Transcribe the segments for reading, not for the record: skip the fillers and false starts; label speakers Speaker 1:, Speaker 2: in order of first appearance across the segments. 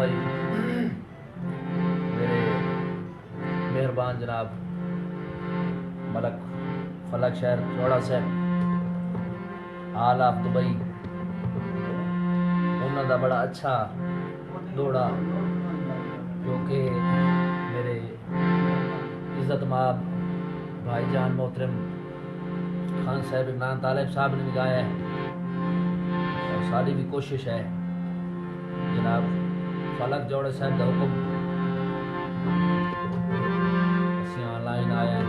Speaker 1: भाई, मेरे मेहरबान जनाब मलक फलक शहर चौड़ा साहब आल ऑफ दुबई, उन्होंने दा बड़ा अच्छा दौड़ा क्योंकि मेरे इज्जत माब भाईजान मोहतरम खान साहब इमरान तालिब साहब ने भी गाया है और सारी भी कोशिश है जनाब फलक जोड़े साहब का हुक्म असी ऑनलाइन आए हैं।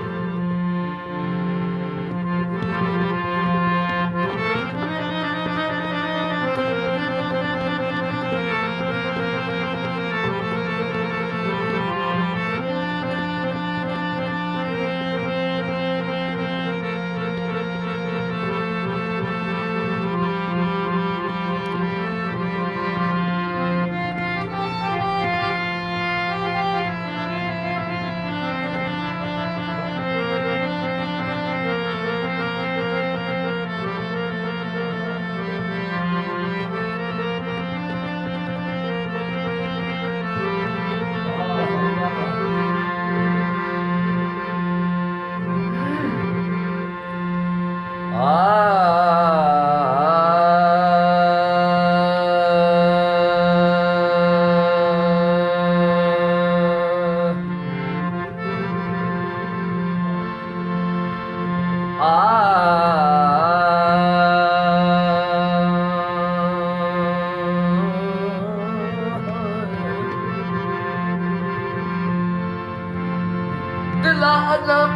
Speaker 1: दिला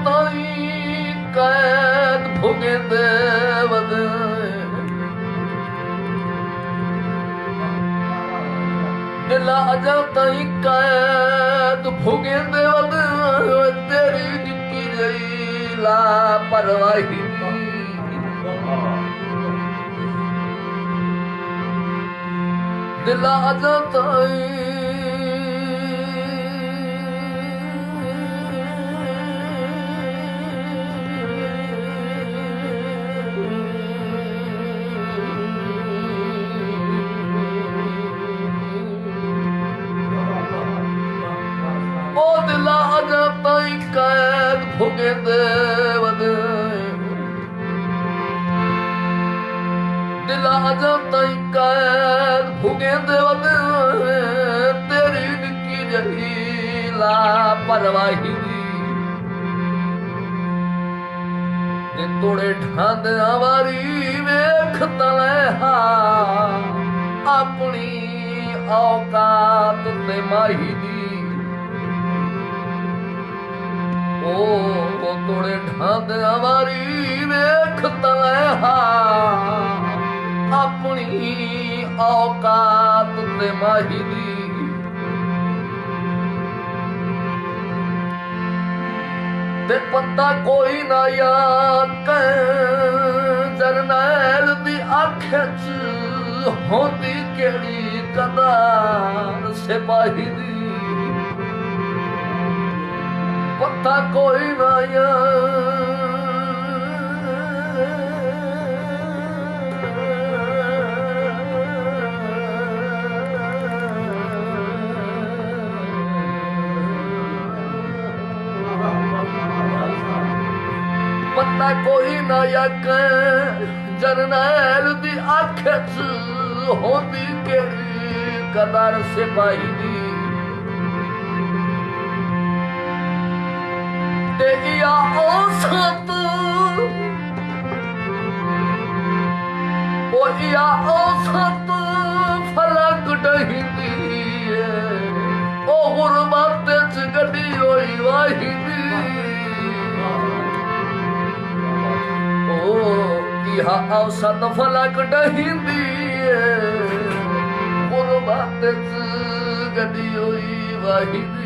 Speaker 1: ताई कैद भुगे देवद दिला ताई कैद भुगे देवद तेरी निक्की जई लापरवाही दिला ताई कैद भुगे देवद दिला ताई कैद भुगे देवद तेरी निक्की जही लापरवाही ने तोड़े ढांद आवारी वेख तलहा अपनी औकात ते माही दी ओ तोड़े ढांद आवारी वेख तलहा अपनी औकात ते माही दी ते पता कोई ना याद जरनैल दी अख च होंदी केड़ी कदार सिपाही दी पता कोई ना पता कोई ना जरनैल दी अख च होंदी केड़ी कदर सिपाही दी ते या औसत ओ या औसत फलक डहिंदी ओ गुरबत च गड्डी होई वाहिदी ओ या औसत फलक डहिंदी गुरबत च गड्डी होई वाहिदी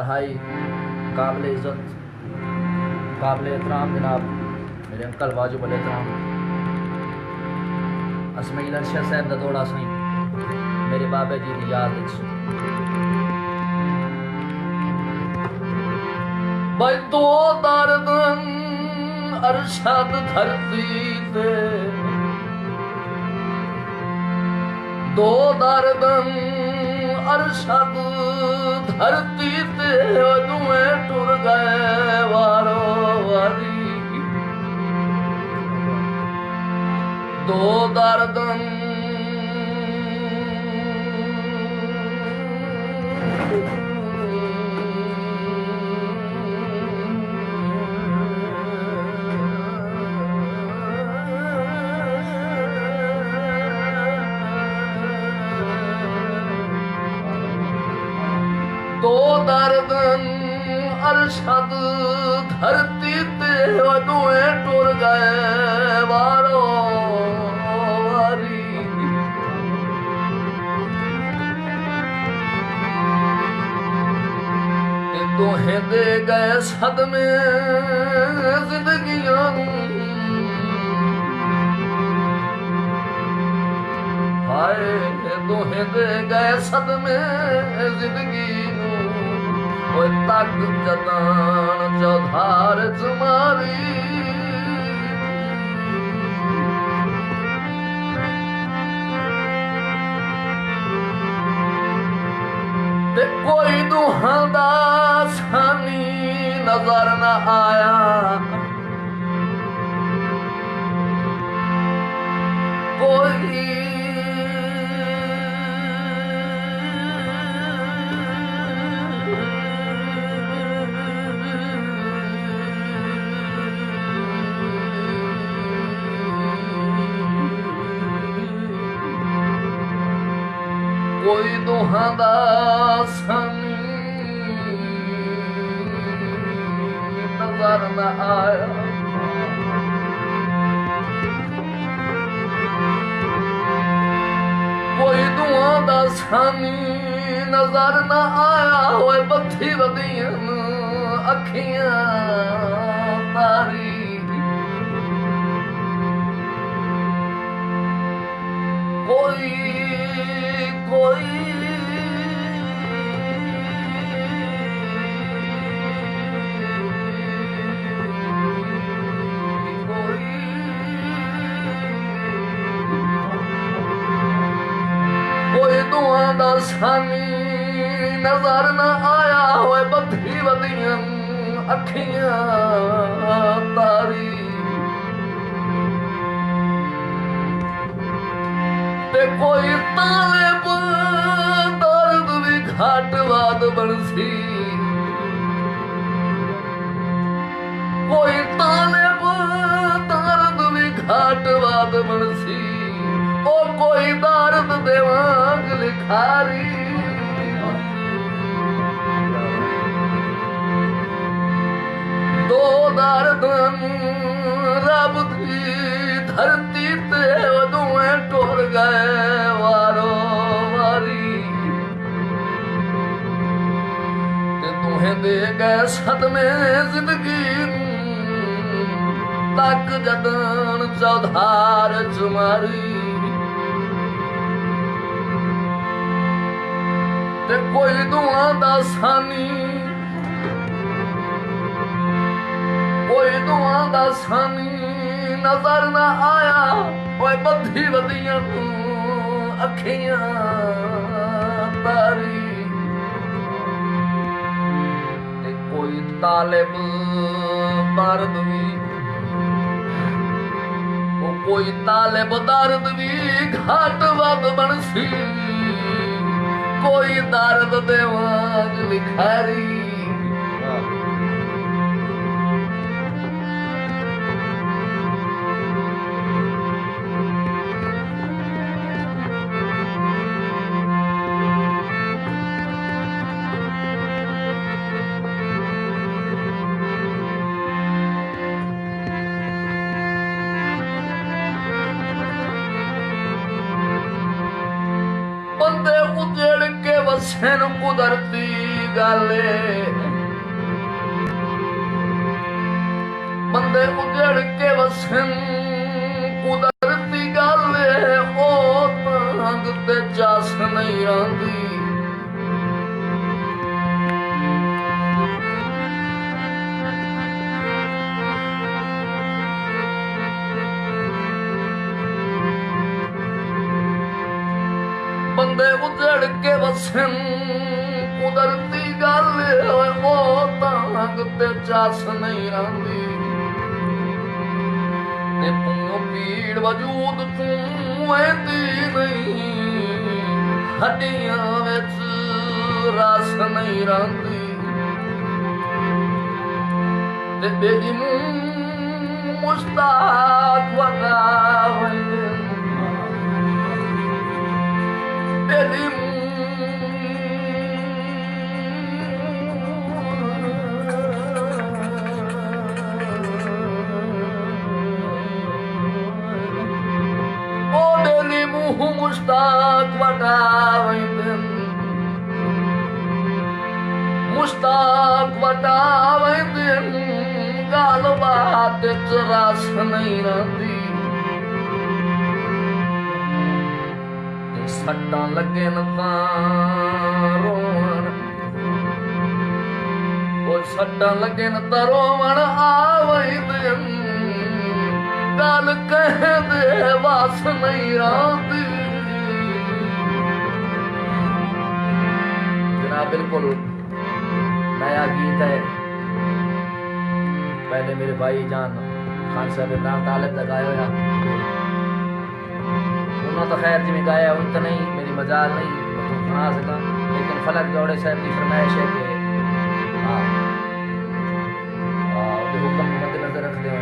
Speaker 1: इंतहाई काबिल इज़्ज़त काबिल एहतराम जनाब मेरे अंकल वाजिब अल एहतराम असमाइल अरशद साहब दा दौड़ा साईं मेरे बाबे जी की याद भाई दो दर्द अरशद धरती ते दो दर्द अरशद धरती ते दुए टुर गए वारो वारी दो दर्द दो दर्द अरशद धरती ते दुए टुर गए वारो वारी दोहे दे गए सदमे जिंदगियां हाय दोहे दे गए सदमे जिंदगी तक जतान चौधार तुम्हारी ते कोई दुहांदा सानी नजर न आया कोई कोई दुहांदा सानी नजर न आया कोई दुहांदा सानी नजर न आया होए बत्थी वदियन अखियां तारी कोई कोई कोई दुआंदा सानी नजर न आया होए बत्थी वदियन अखियां तारी ते कोई तालिब दर्द भी घाट वाद बनसी कोई तालिब दर्द भी घाट वाद बनसी ओ कोई दर्द देवांग लिखारी दो दर्द रब दी धरती ते दुए टुर गए वारो वारी ते दुहे दे गए सदमे जिंदगी तक जदन चौधार चुमारी ते कोई दुआंदा सानी कोई दुआंदा सानी नजर न आया ओए बद्धी वदियां अखियां तारी ते कोई तालिब दर्द भी ओ कोई तालिब दर्द भी घाट वद बनसी कोई दर्द देवांग लिखारी बंदे उजड़ के वसन कुदरती गाले बंदे उजड़ के वसन कुदरती गाले ओ तंग ते चास नहीं आंदी बंदे उजड़ के वसन कुदरती गाले ओ तंग ते चास नहीं आंदी ते तू पीड़ वजूद तू ऐंदी नहीं हड्डियां विच रस नहीं रंदी ते बेदी मुश्ताक वदा वंदे बेदी मुश्ताक वटावैंदन मुश्ताक वटावैंदन गाल बात रस नहीं रंदी सट्टां लगे न तां रोवण ओ सट्टां लगे न तां रोवण आवैंदन गल कह दे वास नहीं आंदी जनाब बिल्कुल नया गीत है पहले मेरे भाई जान खान साहब इमरान तालिब का गाया होया उन्होंने तो खैर जिम्मे गाया उन तो नहीं मेरी मजाल नहीं तो सुना सका लेकिन फलक जोड़े साहब की फरमाइश है कि हुक्म मद्देनजर रखते हैं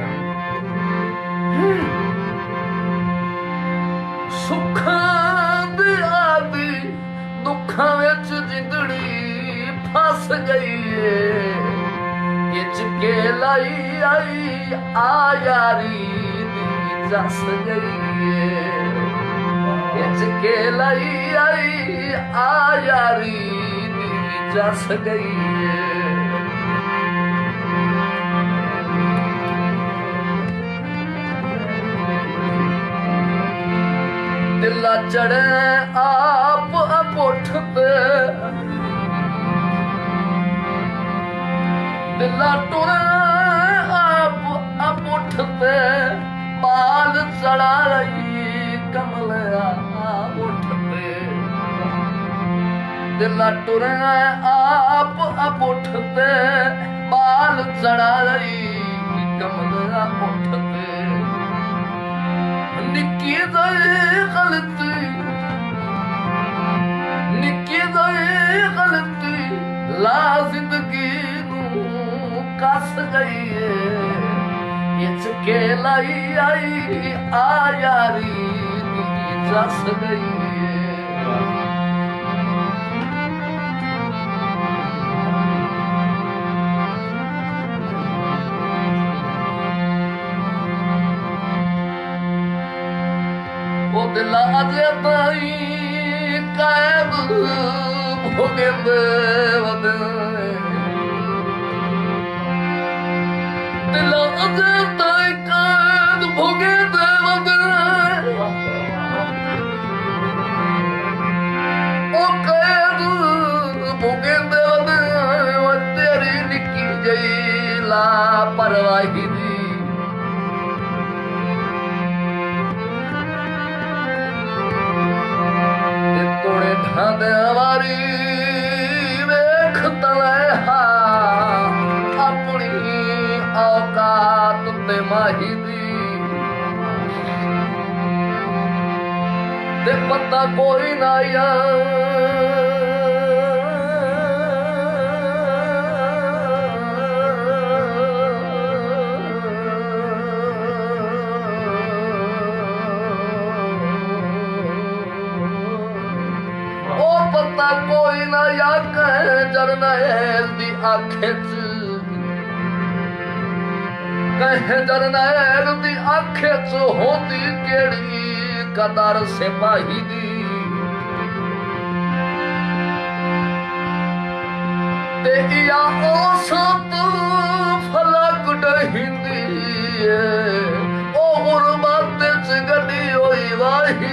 Speaker 1: सुखां दी आदी दुखां विच जिंदड़ी फस गई है इच के लाई आई आ यारी दी जस गई है इच के लाई आई आ यारी दी जस गई है दिला चढ़े आप उठते दिला टुरे आप उठते बाल चढ़ा रही कमल उठते दिला टुरे आप उठते बाल चढ़ा रही कमल उठते निक्की गलती निक्की गलती ला जिंदगी कस गई है इच के लाई आई आ यारी जस गई ओ दिला अजे ताई कैद भोगेंदे वदे दिला अजे ताई कैद भोगेंदे वदे ओ कैद भोगेंदे वदे ओ तेरी निक्की जई लापरवाही दी हमारी वेख तलहा अपनी औकात ते माही दी ते पता कोई ना पता कोई ना या कह जरनैल दी आखे च कह जरनैल दी आखे च होंदी केड़ी कदर सिपाही दी ते या औसत फलक डहिंदी ओ गुरबत च गड्डी होई वाही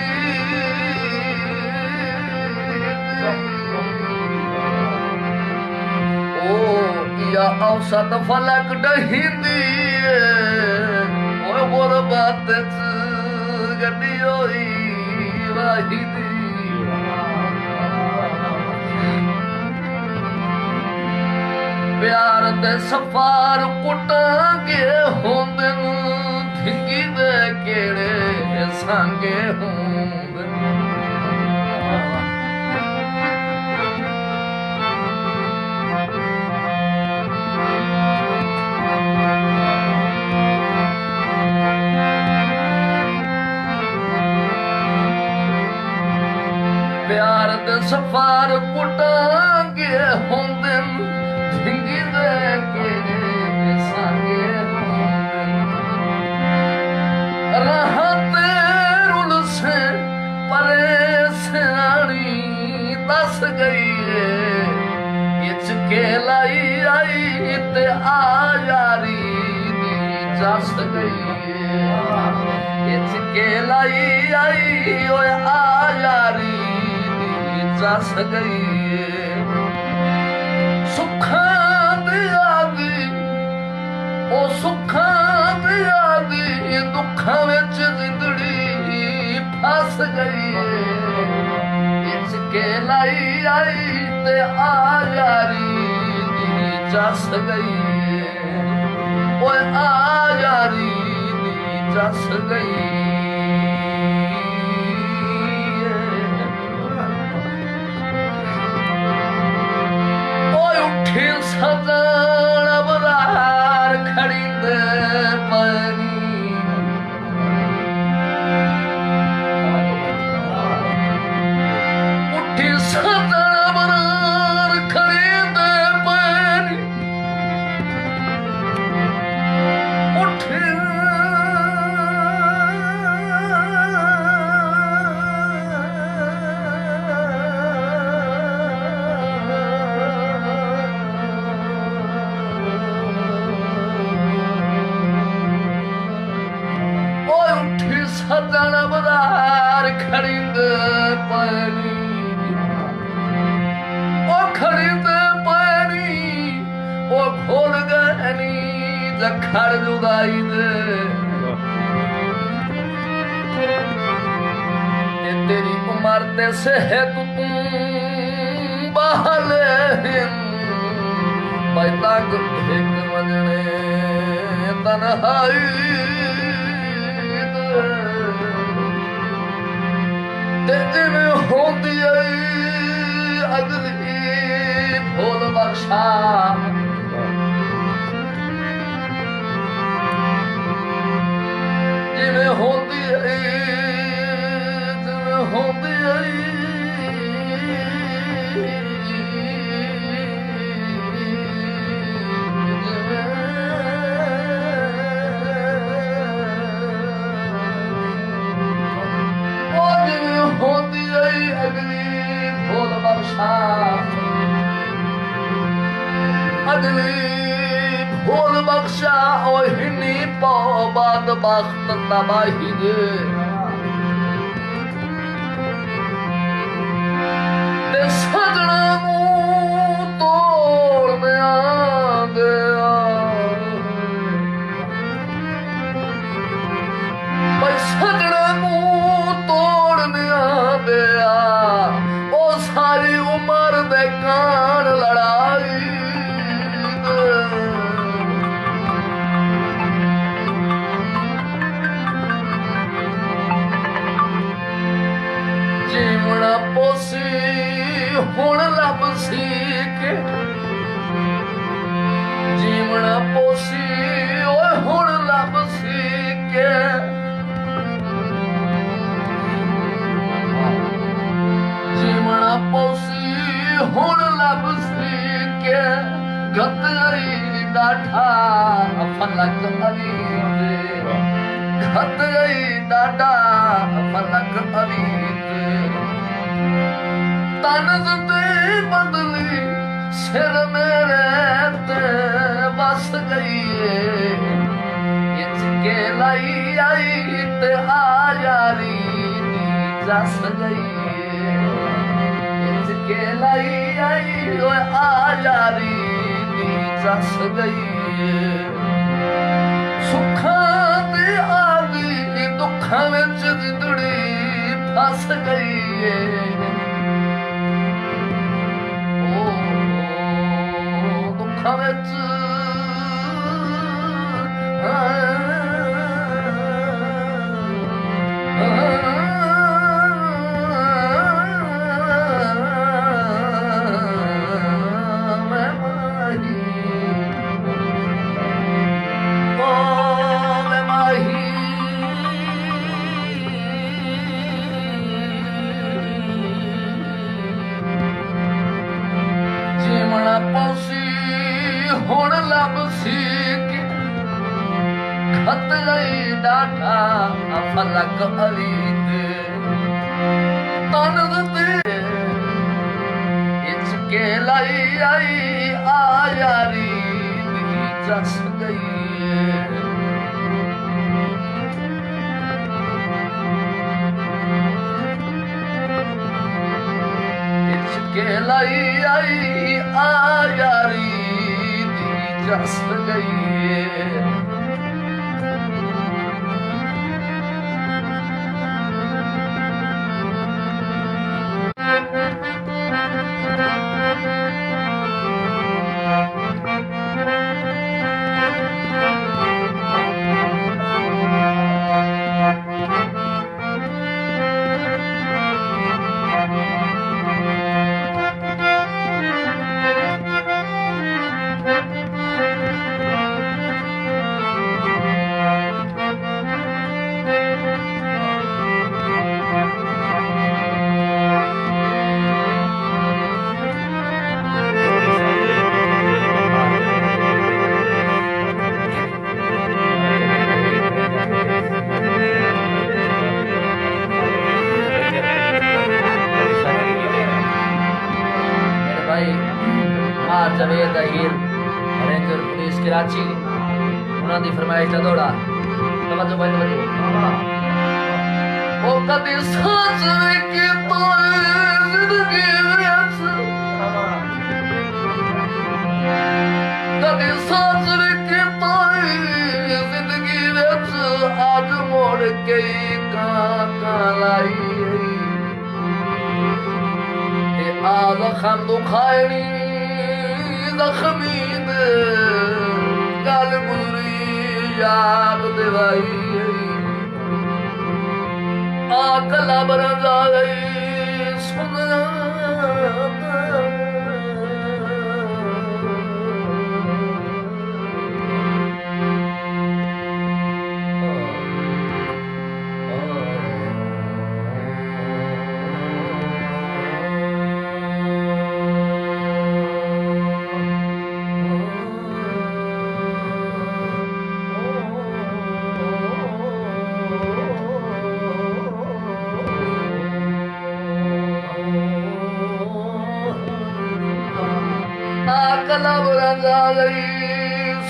Speaker 1: ओ या औसत फलक डहिंदी ओ गुरबत च गड्डी होई वाही प्यार दे सफार कुटांगे होंदे धिंगी दे केड़े सांगे होंदे प्यार दे सफार कुटांगे होंदे धिंगी दे केड़े सांगे राहत रुल से परे सियाणी दस गई इच के लाई आई ते आ यारी दी जस गई इच के लाई आई ओए आ यारी दी जस गई ओ सुखां दी आदी दुखां विच जिंदड़ी फस गई इच के लाई आई ते आ यारी दी जस गई ओए आ यारी दी जस गई ओए उठी सजन बरार खड़ी दे पानी उठी सजन बरार खड़ी दे पानी उठी सजन बदार खरीद पानी ओ खरीद पानी ओ खोल गहनी जखड़ जुदाई दे तेरी उम्र ते सेहत तू बहले भाई तक एक वजने तन्हाई जिमें होंदी अगली भोल बख्शा जिमें होंदी जिमें होंदी होंदी अगली भोल बख्शा अगली भोल बख्शा ओ हिनी पौ बाद बख्त तबाही दे सजना मुंह तोड़ दे सजना मुंह तोड़ दिया ओ सारी उम्र दे कान लड़ाई जीवना पोसी हुण लब सी के जीवना पोसी ओए हुण लब सी के जीवना पोसी हुण लब सी के गत गई डाठा फलक अली दे गत गई डाठा फलक अली दे तन ते बदली सिर मेरे ते बस गई इचके लाई आई ते आ यारी जस गई इचके लाई आई ओए आ यारी जस गई सुखां ते आ गई दुखां विच जिंदड़ी फस गई दुखां विच ਹੁਣ ਲੱਭ ਸੀ ਕਿ ਖਤ ਲਈ ਡਾਠਾ ਫਲਕ ਅਲੀ ਤੇ ਤਨ ਤੇ ਇਚਕੇ ਲਈ ਆਈ ਆ ਯਾਰੀ ਦੀ ਜਸ ਗਈ इचके लाई आई आ यारी दी जस गई जवेद अहीर रेंजर पुलिस कराची उन्हां दी फरमाइश दा दौड़ा तवज्जो भाई तवज्जो ओ कदी सोच के तो जिंदगी विच कदी सोच के तो जिंदगी विच आज मोड़ के का लाई ते आज खम दुखाई जख्मी दे गल गुजरी याद दिवाई आकला बरजा गई सुन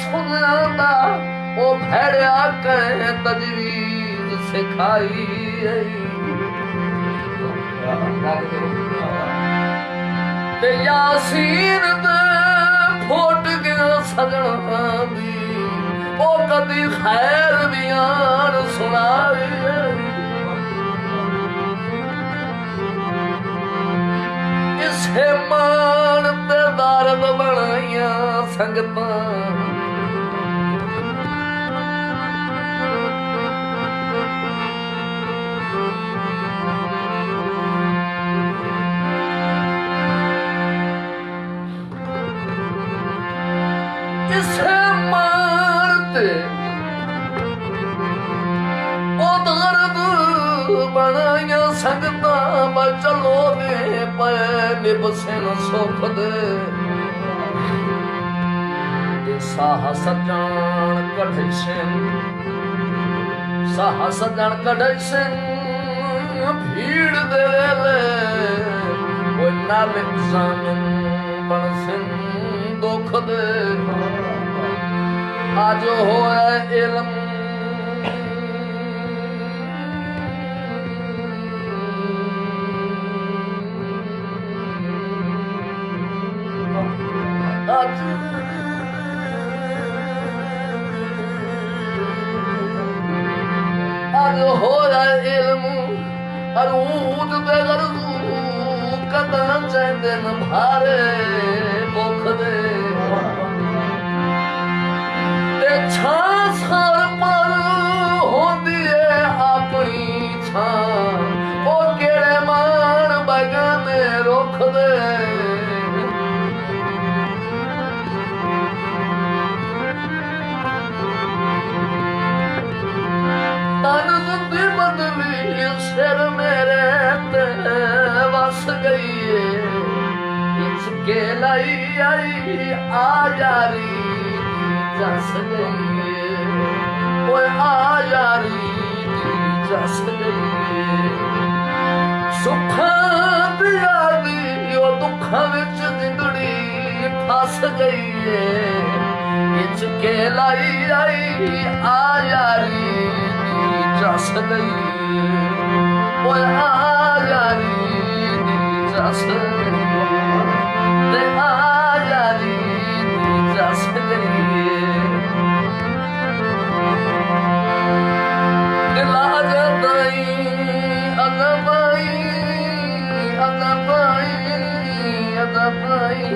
Speaker 1: सुनदा ओ भैड़िया कह तजवीज सिखाई ते यासीन दे फुट गया सजना दी ओ कदी खैर बयान सुनाई इसे मान ते दर्द बनाइया संगतां इसे मारते ओ दर्द बनाइया संगतां चलो दे पे निबसन सुख दे साहस जान कढ़े सिंह साहस जान कढ़े सिंह भीड़ दे ले वो नाल जान बचपन सिंह दुख दे आज होया इल्म आज होया इल्म अरूद दे गरजू कदम चंदे न भारे भुख दे ते छाछर पर होंदी है अपनी छां ओ केड़े मान बगने रुख दे सिर मेरे ते वस गई इसके लाई आई आ यारी जस गई ओए आ यारी जस गई सुखा दिया दी ओ दुखा विच जिंदड़ी फस गई इसके लाई आई आ यारी जस गई ओए आ यारी जस ते आ यारी जस दिला जताई अदबाई अदबाई अदबाई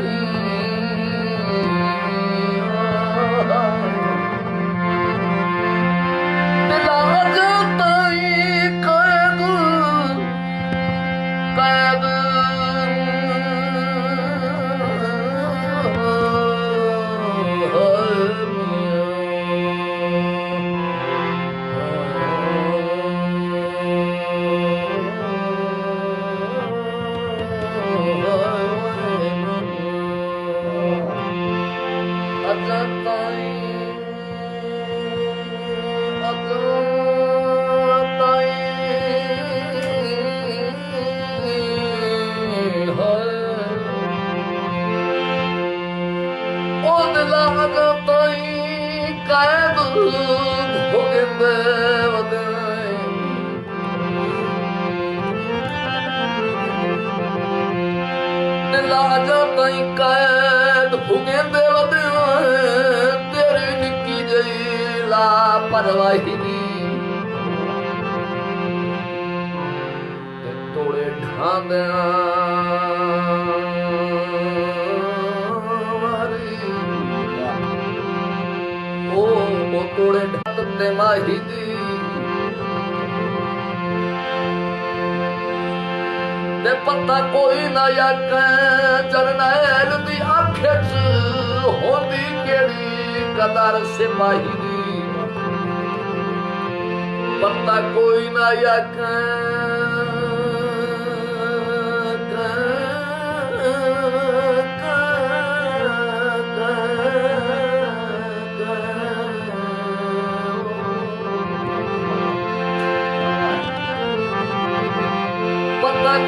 Speaker 1: तेरी निकी जई लापरवाही तोड़े ढांदिया ओ तोड़े ढांदते माही दी ते पता कोई ना याक जरनैल दी आखे च होंदी केड़ी कदर सिपाही दी पता कोई ना याक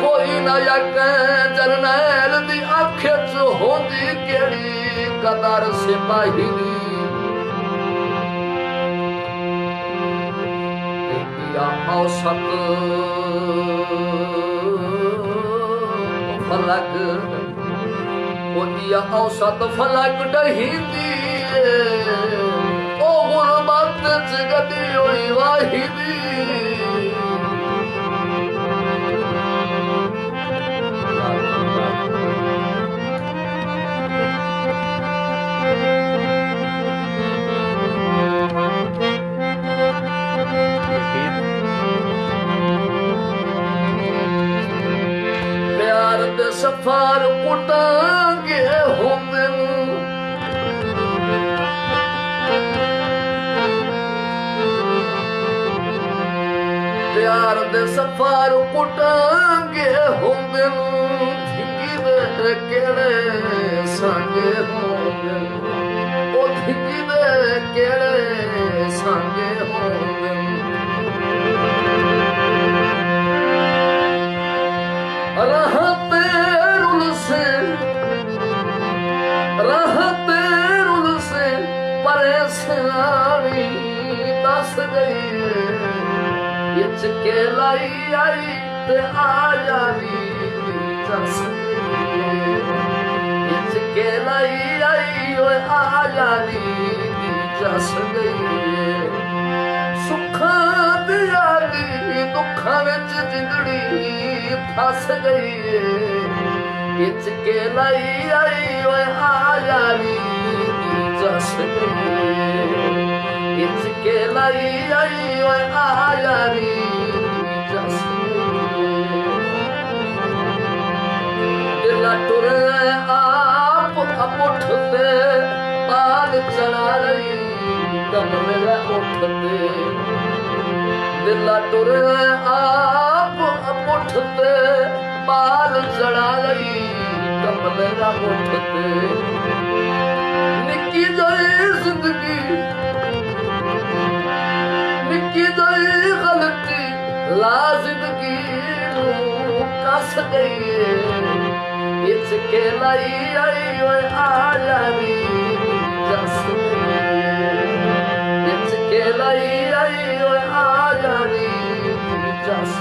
Speaker 1: कोई ना याक जरनैल दी आखे च होंदी केड़ी कदर सिपाही दी औसत फलक होंदिया औसत फलक डहींदी ओ गुरबत च गदी होई वाहिदी प्यार दे सफर कुटांगे होंदे प्यार दे सफर कुटांगे होंदे धिंगी दे केड़े संगे होंदे ओ धिंगी दे केड़े संगे होंदे रहते रुल से गई इच के लाई आई ते आया नी जस इच के लाई आई ओए आया नी जस गई सुखा दिया दी दुखा विच जिंदड़ी फस गई इच के लाई आई ओए आया नी जस गई इच के लाई आई ओए आया नी जस दिल टुर आप उठते पाल चढ़ा रही कमरे उठते दिल टुर आप उठते पाल चढ़ा रही कमरे उठते निकी जाए जिंदगी निकी जाए गलती ला जिंदगी कस गई इच के लाई आई ओए आया नी जस इच के लाई आई ओए आया नी जस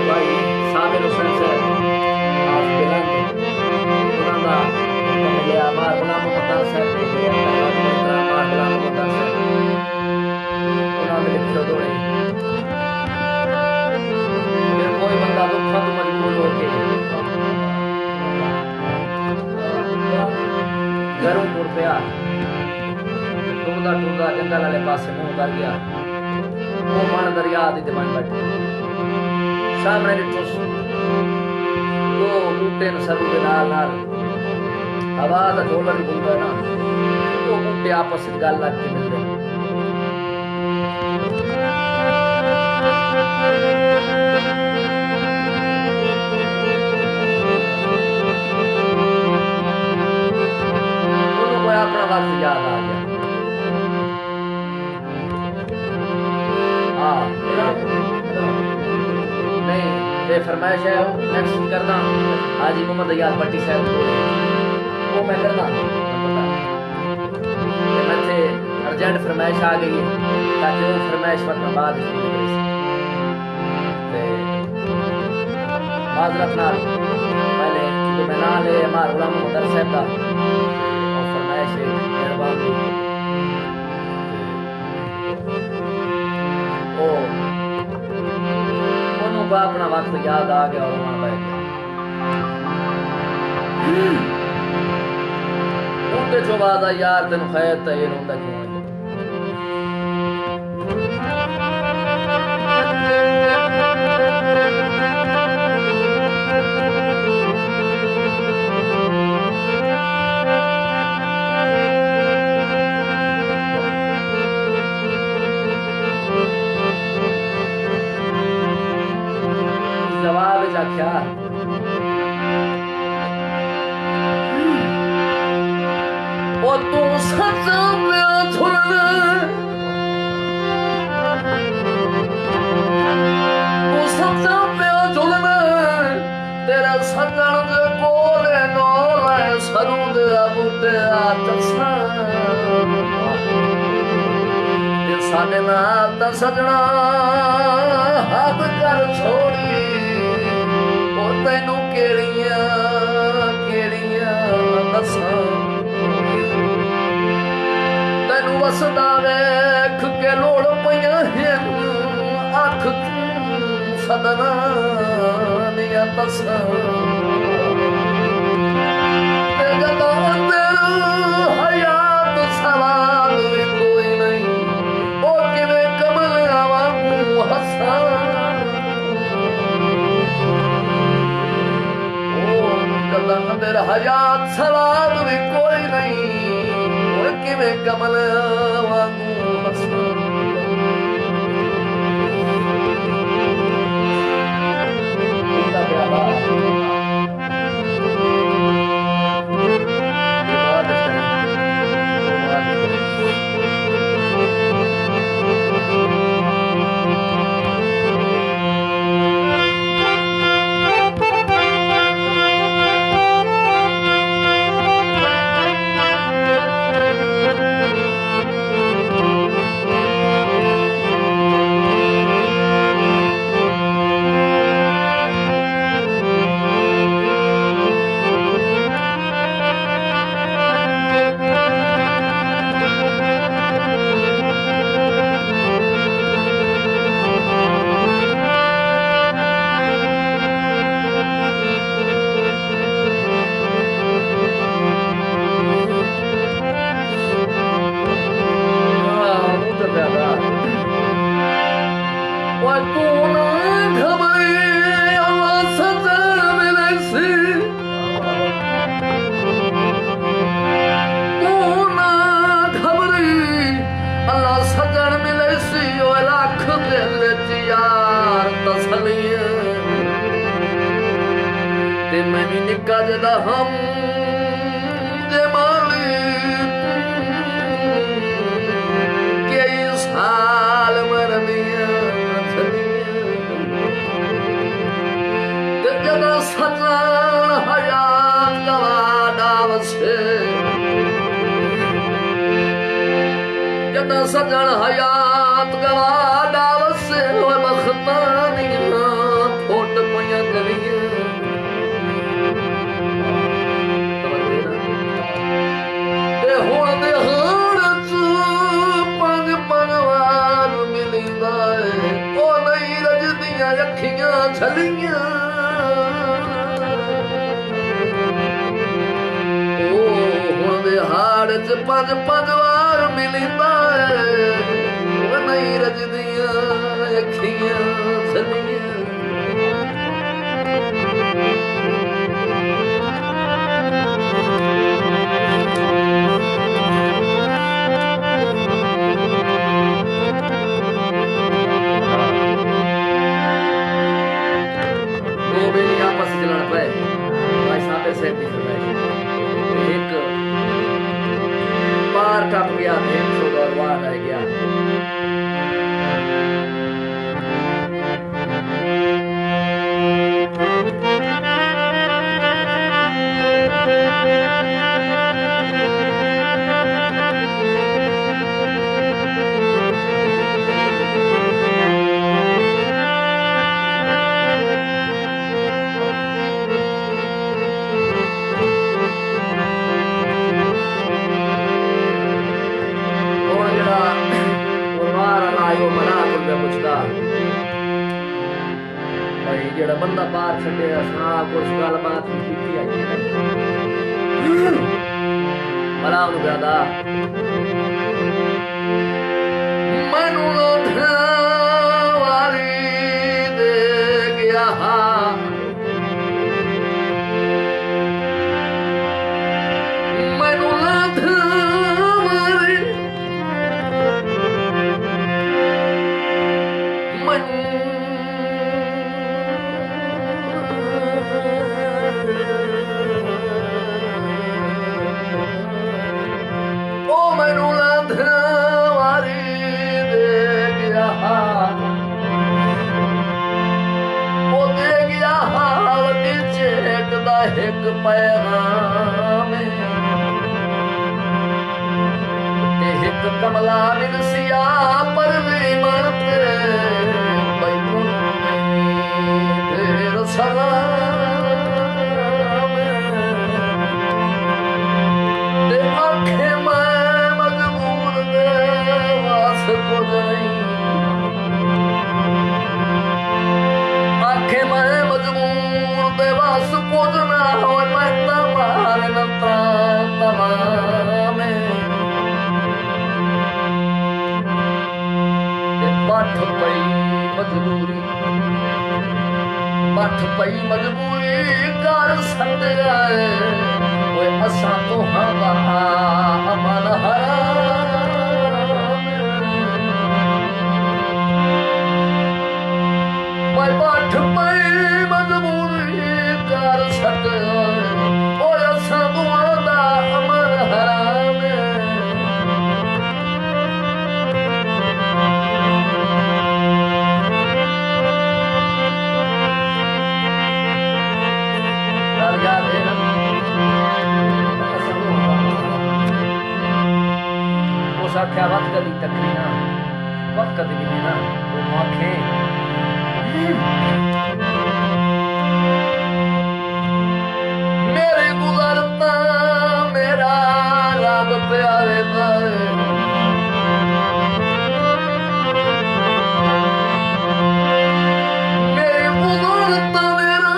Speaker 1: भाई साबिर हुसैन से आप बिलंद उन्होंने मिले हमारे गुलाम मोहम्मद साहब के लिए हमारे गुलाम मोहम्मद साहब उन्होंने लिखे दौड़े कोई बंदा दुखा तो मजबूर होके घरों टुर पिया टुरदा टुरदा जंगल वाले पासे मुंह कर गया वो मन दरिया दी बन बैठे सामने डिठोस दो बूटे न सरू दे नाल हवा दा झोला भी घूमदा ना वो बूटे आपस में गल लग के मिलदे अपना वक्त याद आ गया नहीं ये फरमाइश है नेक्स्ट करना हाजी मोहम्मद अयाल भट्टी साहब वो मैं करना मैं थे अर्जेंट फरमाइश आ गई है ताकि वो फरमाइश वरना बाद माजरत नाल पहले तो मैं ना ले हमारा गुलाम मोहम्मद साहब का मेहरबानी का अपना वक्त याद आ गया और वहां बैठ गया उनके जो वादा यार तेन खैर तो ये रोंदा क्यों क्या वो तू सच में झुरने तू सच में झुरने तेरा सजन दे कोले नोले सरू दे बूटे आतसा ते साडे नाल दा सजना हाथ कर छोड़ी तैनू केड़ियां केड़ियां दसां तैनू वसदा वेख के लोड़ पईयां हिन अख सदना दियां दसां ते जदों तेरू हयात सवाल भी कोई नहीं ओ किवें कमलियां वांगू हसां अंदर हयात सवाल भी कोई नहीं किवें कमल वांगू हंसना गलियां ते मैं भी निक्का जदा हम जे माली कई साल मरनियां ते जदा सजन हयात गवाड़ा वसे जदा सजन हयात गवाड़ा वसे बख्तानियां फुट पईयां गलियां ते हुण दे हाण च पंज वार मिलिंदा ऐ ओ नहीं रजदियां अखियां छलियां ओ हुण दे हाड़ च पंज वार मिलिंदा ऐ ओ नहीं रजदियां अखियां छलियां एक पार टप गया 100 दरबार रह गया जेड़ा बंदा बाहर छड़े सुना कुछ गलबात की आई भला उन्हें ज्यादा मनु वाली दे गया मनु एक पैगाम ते एक कमला मिलसिया पर भी मरते बैठो तेरे सलाम ते आंखें मैं मजबूर दे वास को गई आंखें मैं मजबूर दे वास को बठ पई मजबूरी कर सकते ओए असा तो हाँ अमन हराम बठ पई मजबूरी कर सकते ओए असा तो अमन हराम आख्या वक्त कदी तकनी ना वक्त कदी मिली ना वो आखे मेरे गुजरता मेरा रब प्यारे मेरे गुजरता मेरा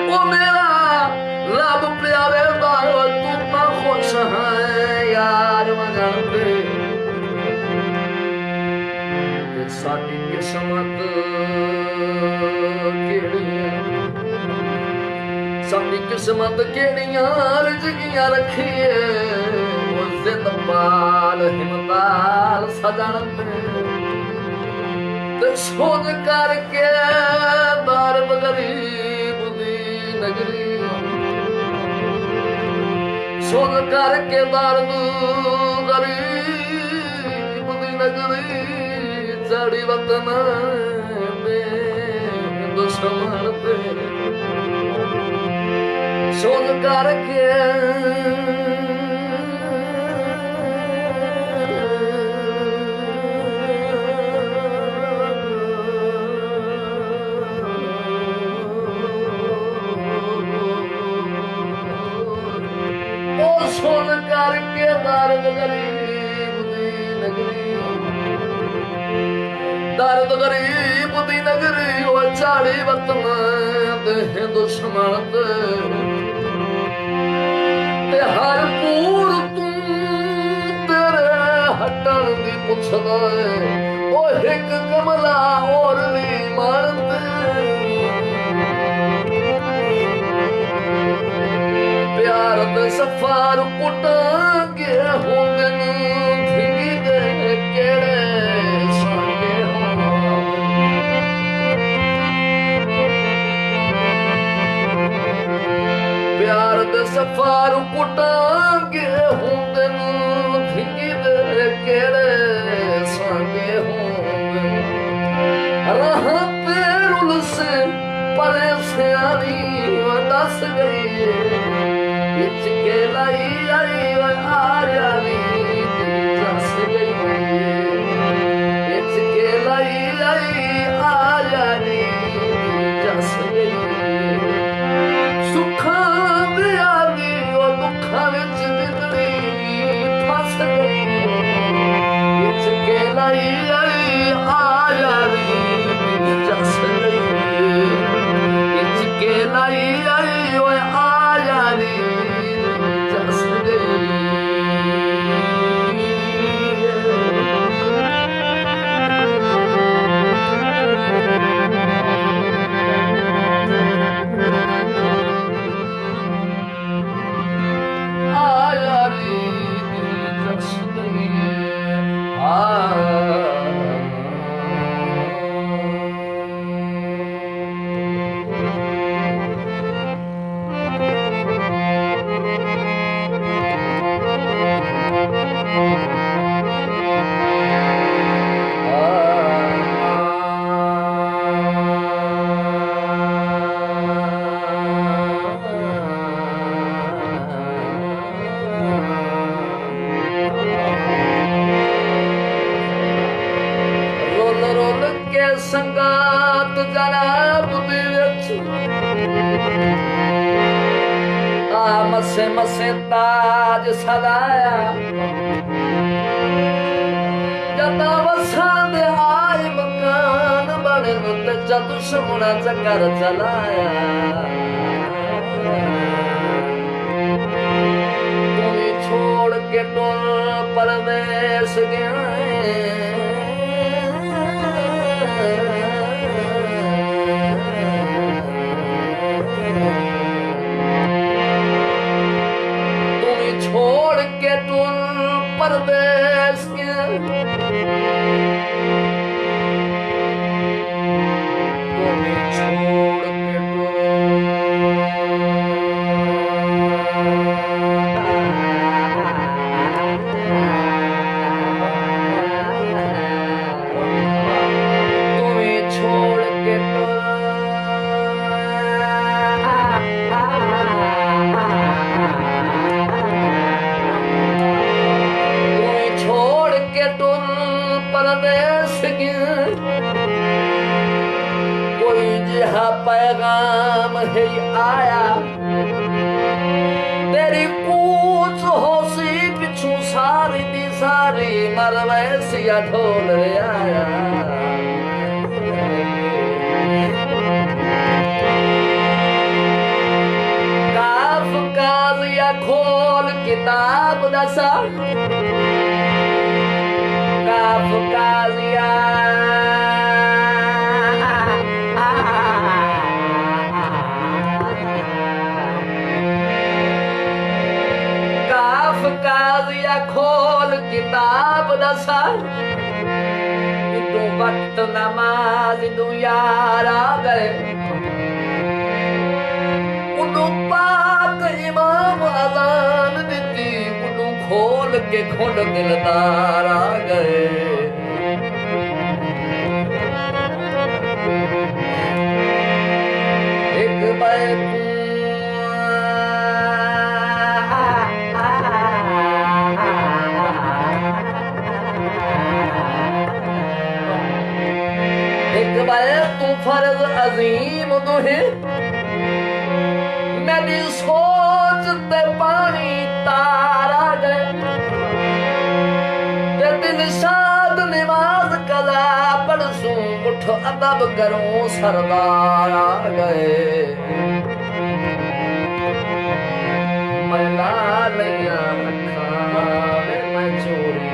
Speaker 1: वो मेरा रब प्यारे तू ना खुश है साडी किस्मत साडी किस्मत केड़ियां रिजकियां रखिए जिद पाल हिमताल सजन सोच करके दर्द गरीब दी नगरी, सोच करके दर्द गरीब दी नगरी, चढ़ी वतन में दुश्मन पे, सोच करके सुन करके दर्द गरीब दी नगरी, दर्द गरीब दी नगरी, वो चाड़ी वतन दे दुश्मन ते हर पूर तू तेरे हटन दी पुछदा है, ओ एक कमला और ली मारते प्यार दे सफार कुटांगे होंगे धिंगी दे केड़े संगे हो, प्यार दे सफार कुटांगे होंगे धिंगी दे केड़े संगे हो, राह पेरुल से परे सियानी दस गई के लाई आई आर्यानी दस गई, के लाई आई आर्यानी दस गई, सुखा दिया दी और दुखा विच जिंदड़ी फस गई, के लाई आई आर्यानी दस गई, के लाई आई आर्यानी संगात जनाब दी विच मसे मसे ताज सदाया, जदा वसान दे आए मकान बने ते जदू सुना चक्कर चलाया, तुम्हें छोड़ के टोल परदेश गया, छोड़ के तुम परदेश के तुम्हें छोड़ के तुम्हें छोड़ के परदेश कोई जिहा पैगाम है आया, तेरी कूच होसी पिछू सारी दी सारी मरवैसिया ढोल आया, काफ काजिया खोल किताब दसा, काफ काजिया काफ काजिया खोल किताब दसा, तू वक्त नमाज दू यार आ गए उन्हों पाक इमाम अजान दी उन्हों खोल के खुंड दिलदार आ गए एक बार तू फर्ज अजीम दुहे मेरी सोच ते पानी तारा गए ते दिल शाद नमाज कला पढ़सूं उठ अदब करूं सरदार आ गए मैं लालिया अखां मैं चोरी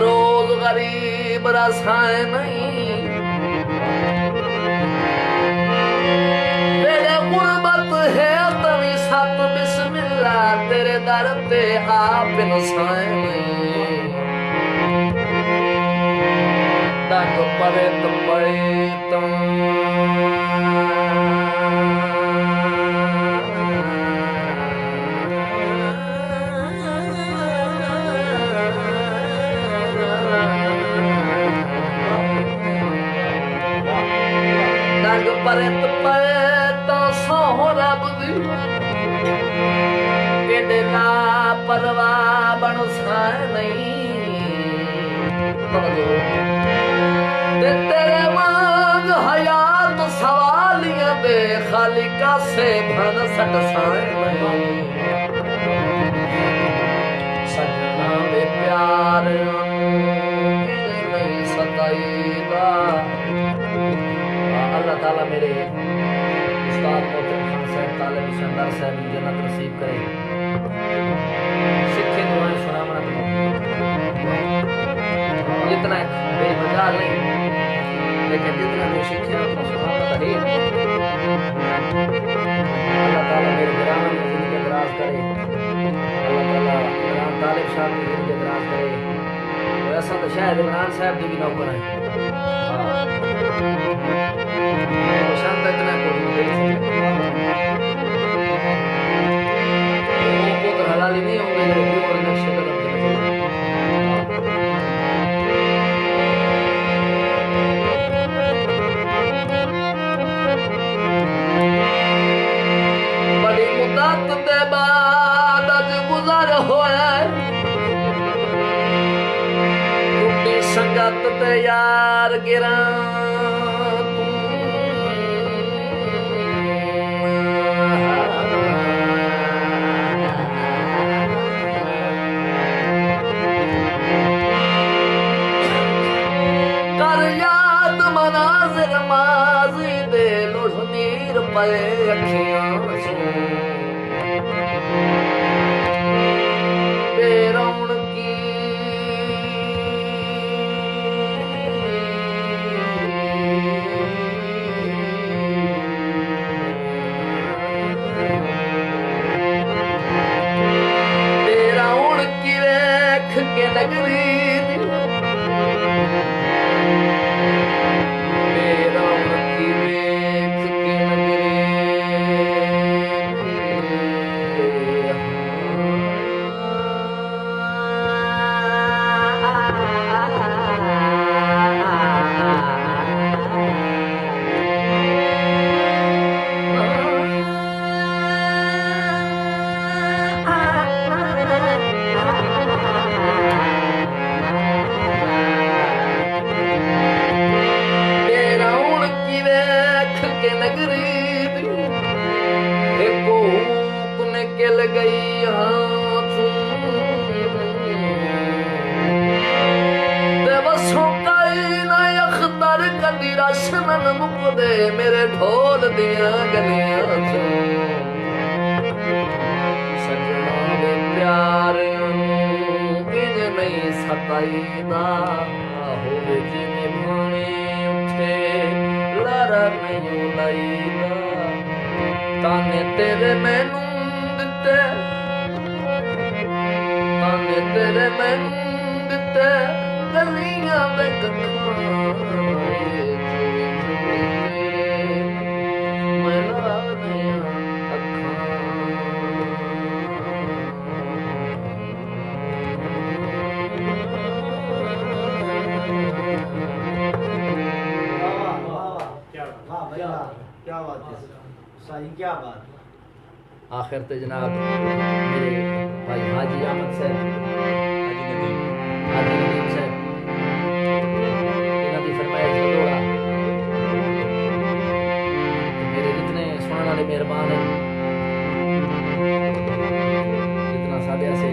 Speaker 1: रोज गरीब रसाए नहीं तेरे गुरबत है तभी सत बिस्मिल्लाह तेरे दर ते आप नसाए नहीं तक परे तो पड़े तुम परत तो सोहरा बुद्धि केडे ना परवा बन साए नहीं ते तेरे मांग हयात सवालियां दे खालिका से भन सट साए नहीं सजना दे प्यार नहीं सताईदा अल्लाह ताला मेरे उस्ताद मोहतरम खान साहब तालिब शानदार साहब की जन्नत नसीब करे सिखे दुआएं सुनावना तो इतना बेमजाल नहीं लेकिन जितना भी सीखे ना तो सुनावना तो है अल्लाह ताला मेरे गिराम में जिंदगी दराज करे अल्लाह ताला इमरान तालिब साहब की जिंदगी दराज करे और ऐसा तो शायद इमरान साहब की भी नौकर है शांत इतना कोई पुत्र हलाली नहीं होंगे लेकिन और नक्शे कदम बड़ी मुद्दत दे बाद अज गुजर होया टूटी संगत ते यार गिरा माजी दे लोढ़नीर पे अखियां बेरौन की बेरौन की रेख के नगरी रीत एक हुक निकल गई हाथों देवसों कई ना अख्तर कदी रसनन मुकदे मेरे ढोल दिया गलियां सजना दे प्यार इंज नहीं सताईदा होवे जिमें भावे उठे लारा नहीं लाईदा ताने तेरे मैनू दिते ताने तेरे मैनू दिते गलियां दे
Speaker 2: क्या बात है सही क्या बात
Speaker 1: आखिर ते जनाब मेरे भाई हाजी अहमद साहब हाजी नदीम साहब इन्हां दी फरमाइश दा दौड़ा मेरे जितने सुनने वाले मेहरबान हैं जितना सादे से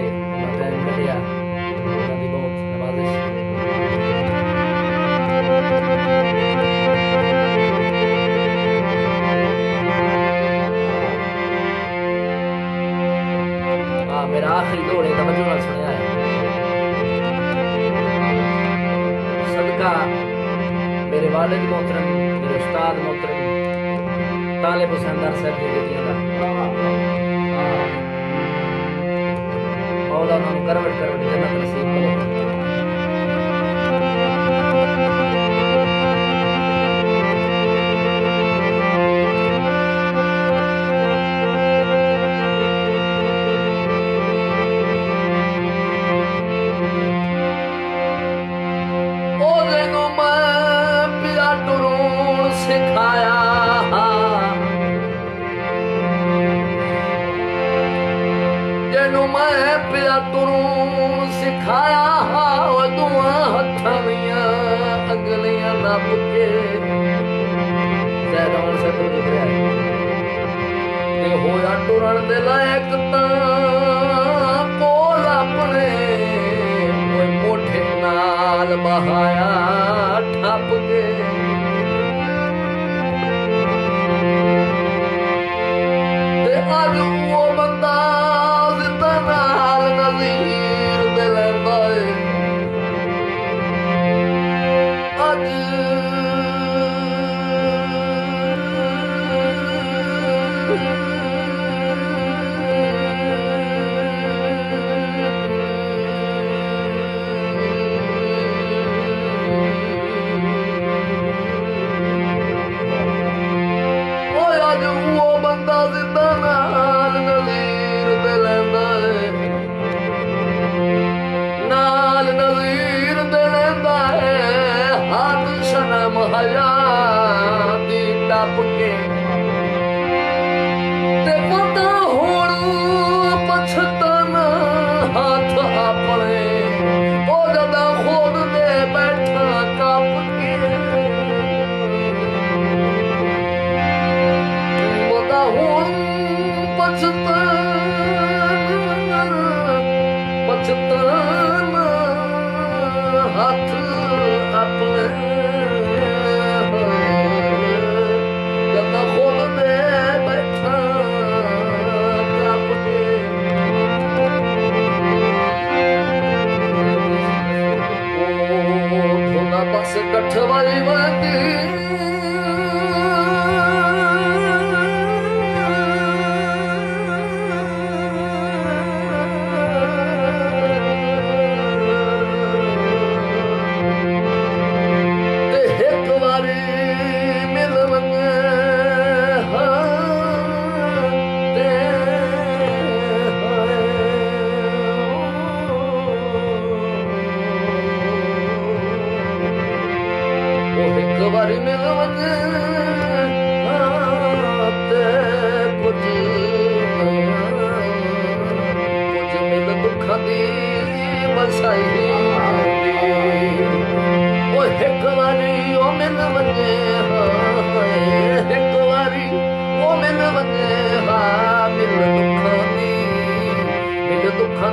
Speaker 1: टाइम कटिया उन्हां दी बहुत नवाजिश मेरा आखिरी दौड़े तवज्जो नाल सुनिया है सदका मेरे वालिद मोहतरम मेरे उस्ताद मोहतरम तालिब हुसैन दर साहब की बेटियां दा मौला उन्हां नूं करवट करवट जन्नत नसीब करे सिखाया दुआ हथां दियां अगलियां नप के सैदान से तो लिख रहा है होया टुरन दे लायक तां कोल अपने कोई मोठे नाल बहाया ठप के ते अज वो बंदा जिंदा नाल नज़ीर दे लैंदा है अज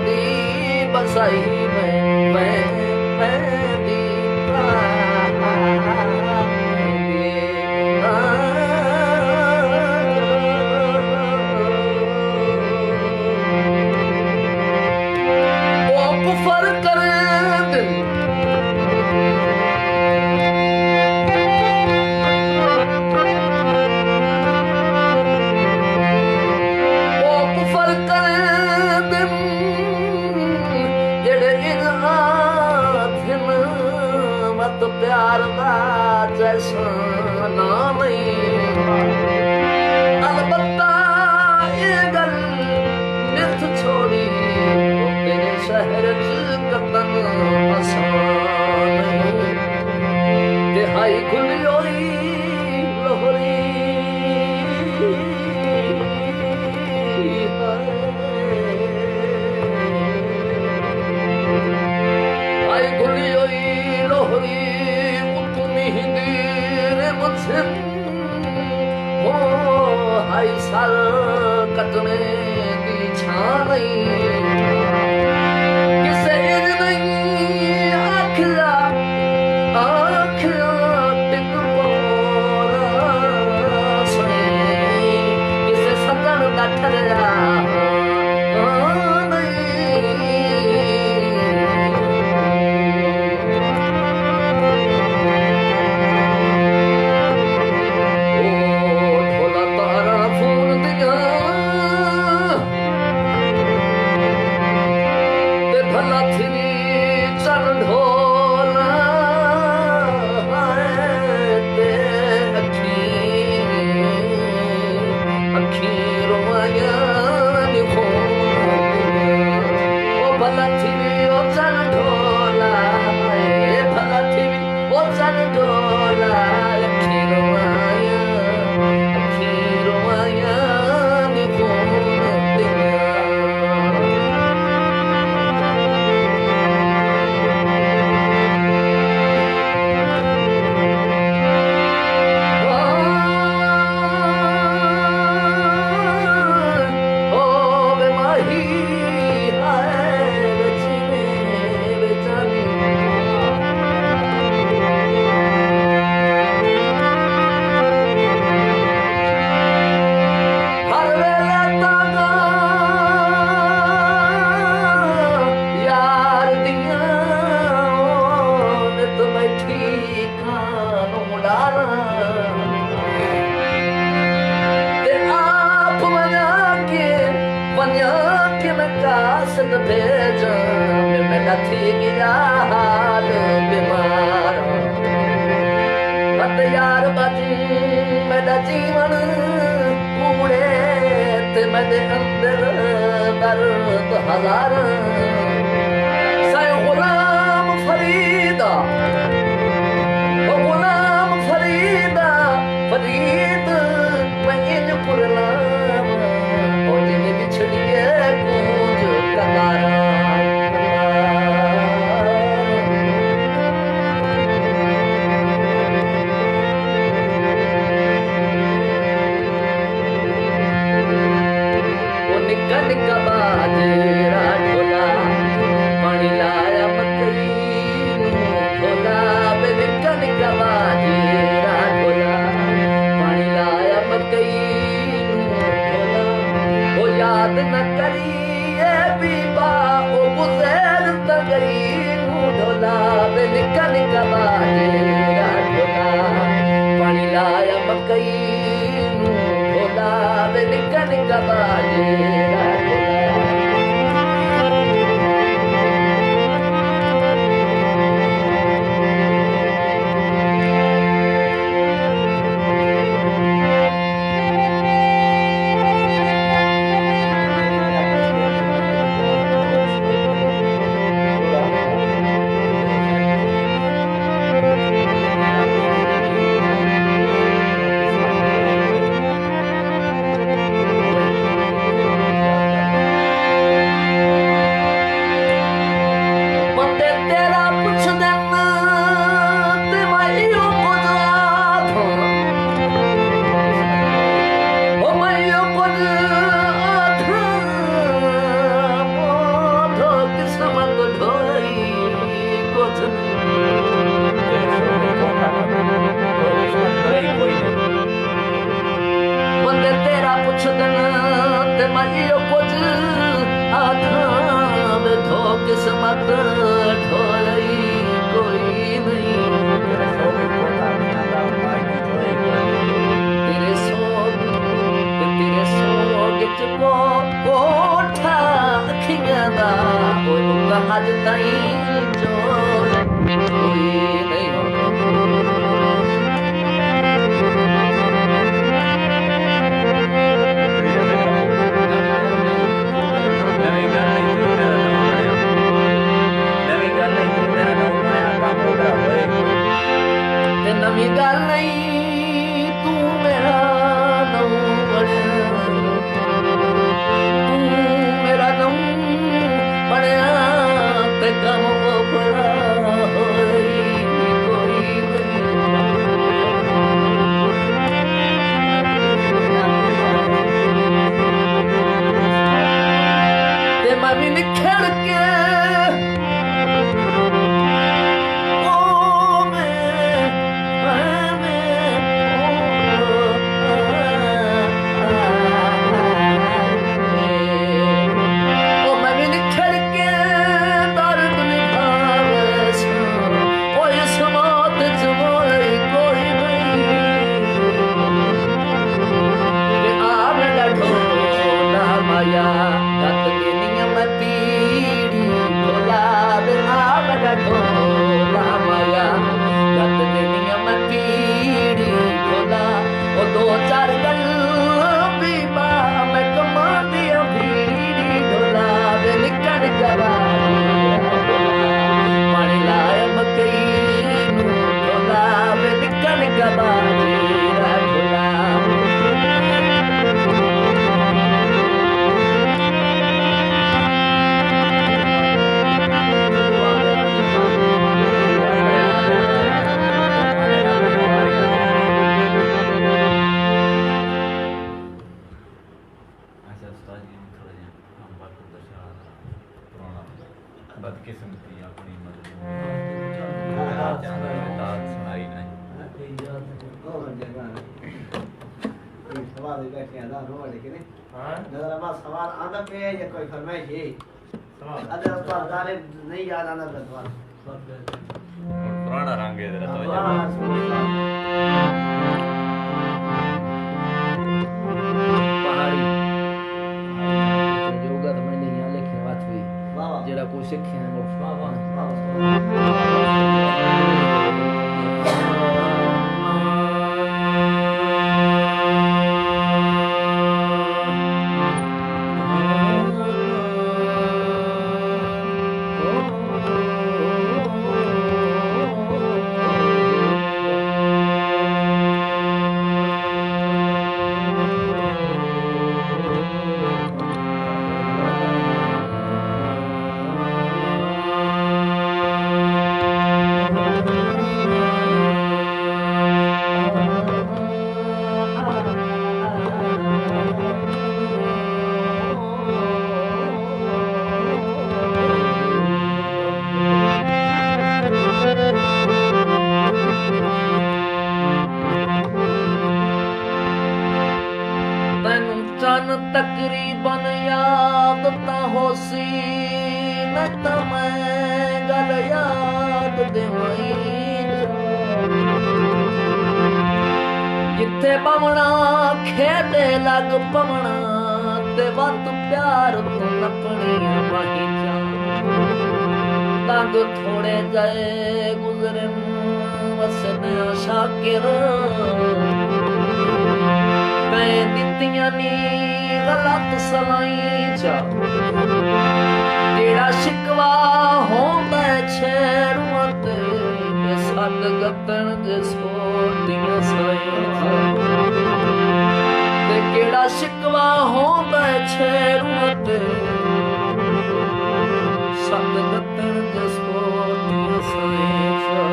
Speaker 1: दी बसाई मैं दी ओ कुफर करे दिल ओ कुफर करे दिल जेड़े इनाथिन मत प्यार दा जैसा ना नहीं अलबत्ता ये गल मिथ छोड़ी तेरे शहर च कतन आसान तिहाई खुली होई लोहरी आई खुली होई लोहरी उतमी हिंदी मुझसे हो हाई साल कटने की छानी किसे इन नहीं आखिया टिक पोरा सुने किसे सदन दा ठरिया भेजा मैं थी गिरा हाल बीमार यार बाजी मेरा जीवन कूड़े ते मेरे अंदर दर्द हजार से गुलाम फरीदा ओ गुलाम फरीदा फरीद मैं इन पुरनाम ओ जिन बिछड़िए गूंज कतारा निका बाजेरा ढोला पानी लाया मकई ढोला बे निका बाजेरा ढोला पानी लाया मकई ढोला वो याद न करिए बीबा ओ गुजर त गई ढोला बे निका बाजेरा ढोला पानी लाया मकई ढोला बे निका बाजेरा पुछदन ते मैं इहो कुछ आखां वेठो किस्मत ढोलई कोई नहीं तेरे सोग च कोठा अखियां दा कोई मुक्का अज ताईं जोड़ कोई नहीं नवी गल नहीं तू मेरा नऊ बनिया तू मेरा नऊ बनिया ते कम ओपरा होई कोई ते मैं भी निखर के
Speaker 3: बदकिस्मती अपनी मदद सुनाई नहीं
Speaker 2: सवाल बैठे आधा रोड के नहीं नजर अब सवाल आधा पे या कोई फरमाइश है सवाल अदर पर दाले नहीं याद आना सवाल
Speaker 3: पुराना रंग है जरा तो
Speaker 1: पहाड़ी योगा तो मैंने यहाँ लिखे बात हुई जरा कोई सीखे हैं वो तकरीबन याद ता होसी न त मैं गल याद देवई जिथे पवना खेदे लग पवना ते वत प्यार तू नपनी माही जा तंग थोड़े जाए गुजरे वसने शाकिर मैं दित्तियां नी गलत सलाई चा तेरा शिकवा होंदा छेरुआं ते सद गतन दे सोटियां सलाई चा ते केड़ा शिकवा होंदा छेरुआं ते सद गतन दे सोटियां सलाई चा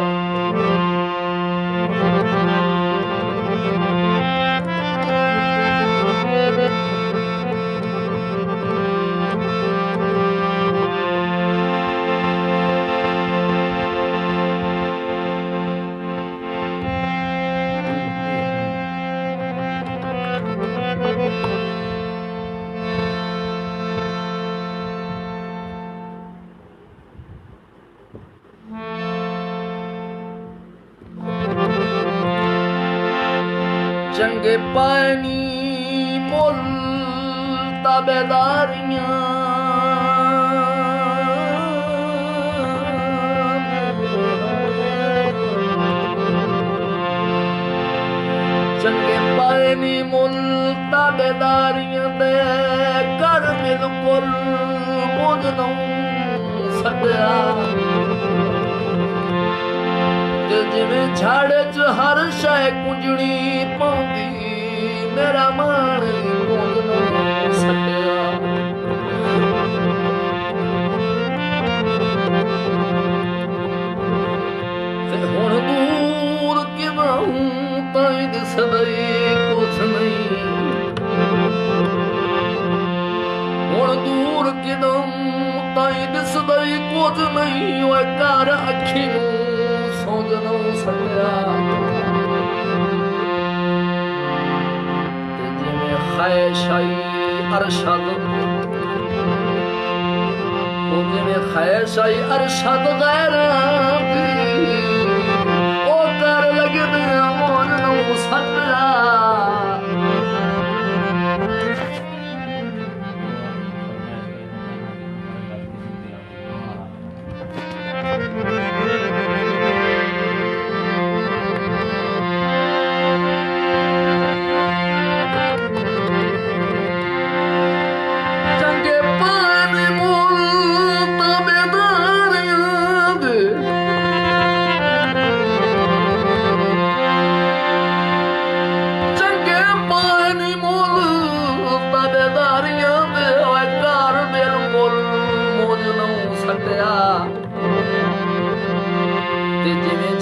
Speaker 1: चंगे पानी मुल ताबेदारियां चंगे पानी मुल ताबेदारियां दे कर बिल्कुल मुझ नूं सड़या ते जिवें झाड़े च हर शै कुंजड़ी पाउंदी मेरा मन मुझ नूं सड़या ते हुण दूर किवां ताईं दिसदई कुछ नहीं हुण दूर किदम ताईं दिसदई कुछ नहीं ओए घर अखी नूं सौंजनो सड़या ते जिवें ख्वाहिश आई अरशद ओ जिवें ख्वाहिश आई अरशद गैरां दी ओ कर लगदे मोन नूं सड़या